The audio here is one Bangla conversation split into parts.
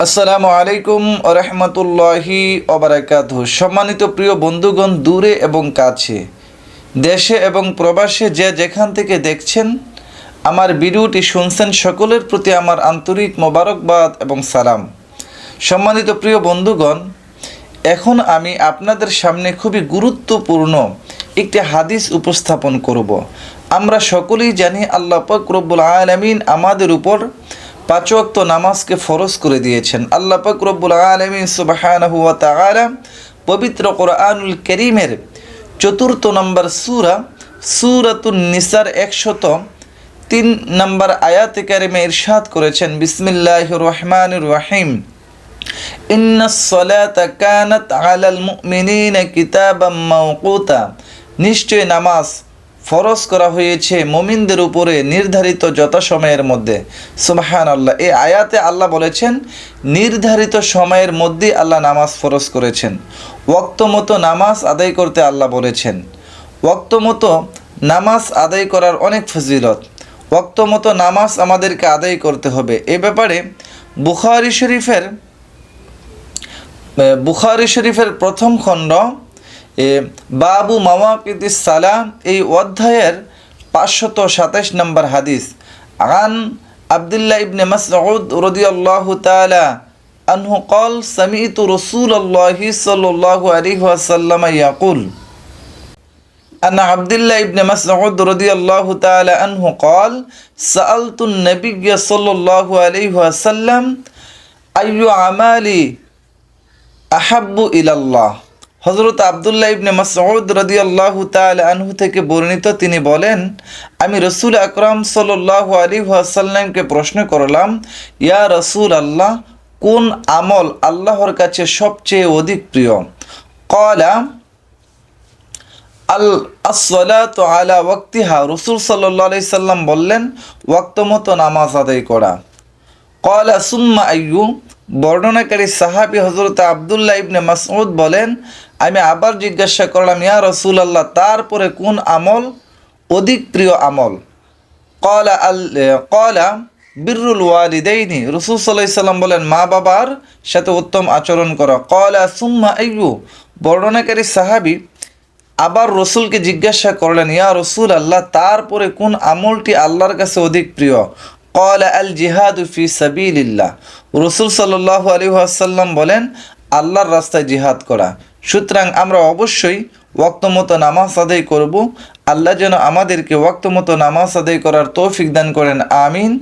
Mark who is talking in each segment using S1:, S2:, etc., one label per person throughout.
S1: আসসালামু আলাইকুম ওয়া রাহমাতুল্লাহি ওয়া বারাকাতুহু। সম্মানিত প্রিয় বন্ধুগণ, দূরে এবং কাছে, দেশে এবং প্রবাসে যে যেখান থেকে দেখছেন আমার ভিডিওটি শুনছেন, সকলের প্রতি আমার আন্তরিক মোবারকবাদ এবং সালাম। সম্মানিত প্রিয় বন্ধুগণ, এখন আমি আপনাদের সামনে খুবই গুরুত্বপূর্ণ একটি হাদিস উপস্থাপন করব। আমরা সকলেই জানি আল্লাহ পাক রব্বুল আলামিন আমাদের উপর 5 ওয়াক্ত নামাজকে ফরজ করে দিয়েছেন। আল্লাহ পাক রব্বুল আলামিন সুবহানাহু ওয়া তাআলা পবিত্র কোরআনুল কারীমের 4 নম্বর সূরাতুন নিসার 103 নম্বর আয়াতে কারিমে ইরশাদ করেছেন, বিসমিল্লাহির রহমানির রহিম, ইন্নাস সালাতা কানাত আলাল মুমিনিনা কিতাবাম মাওকুতা। নিশ্চয় নামাজ ফরজ করা হয়েছে মুমিনদের উপরে নির্ধারিত যথাসময়ের মধ্যে। সুবহানাল্লাহ। এই আয়াতে আল্লাহ বলেছেন নির্ধারিত সময়ের মধ্যে আল্লাহ নামাজ ফরজ করেছেন। ওয়াক্ত মতো নামাজ আদায় করতে আল্লাহ বলেছেন। ওয়াক্ত মতো নামাজ আদায় করার অনেক ফজিলত। ওয়াক্ত মতো নামাজ আমাদেরকে আদায় করতে হবে। এ ব্যাপারে বুখারী শরীফের প্রথম খণ্ড বাবু মাওয়াকিতিস সালাহ, এই অধ্যায়ের 527 নম্বর হাদিস। আন আব্দুল্লাহ ইবনে মাসউদ রাদিয়াল্লাহু তাআলা আনহু قال سمعت رسول الله صلى الله عليه وسلم يقول أن عبد الله بن مسعود رضي الله تعالى عنه قال سألت النبي صلى الله عليه وسلم أي عمالي أحب إلى الله। হযরত আব্দুল্লাহ ইবনে মাসউদ রাদিয়াল্লাহু তাআলা আনহু থেকে বর্ণিত, তিনি বলেন, আমি রাসূল আকরাম সাল্লাল্লাহু আলাইহি ওয়াসাল্লামকে প্রশ্ন করলাম, ইয়া রাসূলুল্লাহ, কোন আমল আল্লাহর কাছে সবচেয়ে অধিক প্রিয়? ক্বালা আস-সালাতু আলা ওয়াক্তিহা। রাসূল সাল্লাল্লাহু আলাইহি সাল্লাম বললেন, ওয়াক্ত মতো নামাজ আদায় করা। ক্বালা সুম্মা আইয়ু। বর্ণনাকারী সাহাবী হযরত আব্দুল্লাহ ইবনে মাসউদ বলেন, আমি আবার জিজ্ঞাসা করলাম, ইয়া রাসূলুল্লাহ, তারপরে কোন আমল অধিক প্রিয় আমল? ক্বালা বিররুল ওয়ালিদাইনি। রাসূল সাল্লাল্লাহু আলাইহি সাল্লাম বলেন, মা বাবার সাথে উত্তম আচরণ করা। ক্বালা সুম্মা আইয়ু। বর্ণনাকারী সাহাবী আবার রাসূলকে জিজ্ঞাসা করলেন, ইয়া রাসূলুল্লাহ, তারপরে কোন আমলটি আল্লাহর কাছে অধিক প্রিয়? ক্বালা আল জিহাদু ফি সাবিলিল্লাহ। রাসূল সাল্লাল্লাহু আলাইহি ওয়াসাল্লাম বলেন, আল্লাহর রাস্তায় জিহাদ করা। সুতরাং আমরা অবশ্যই ওয়াক্ত মতো নামাজ আদায় করব। আল্লাহ যেন আমাদেরকে ওয়াক্ত মতো নামাজ আদায় করার তৌফিক দান করেন। আমিন।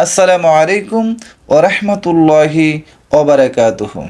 S1: আসসালামু আলাইকুম ওয়া রাহমাতুল্লাহি ওয়া বারাকাতুহু।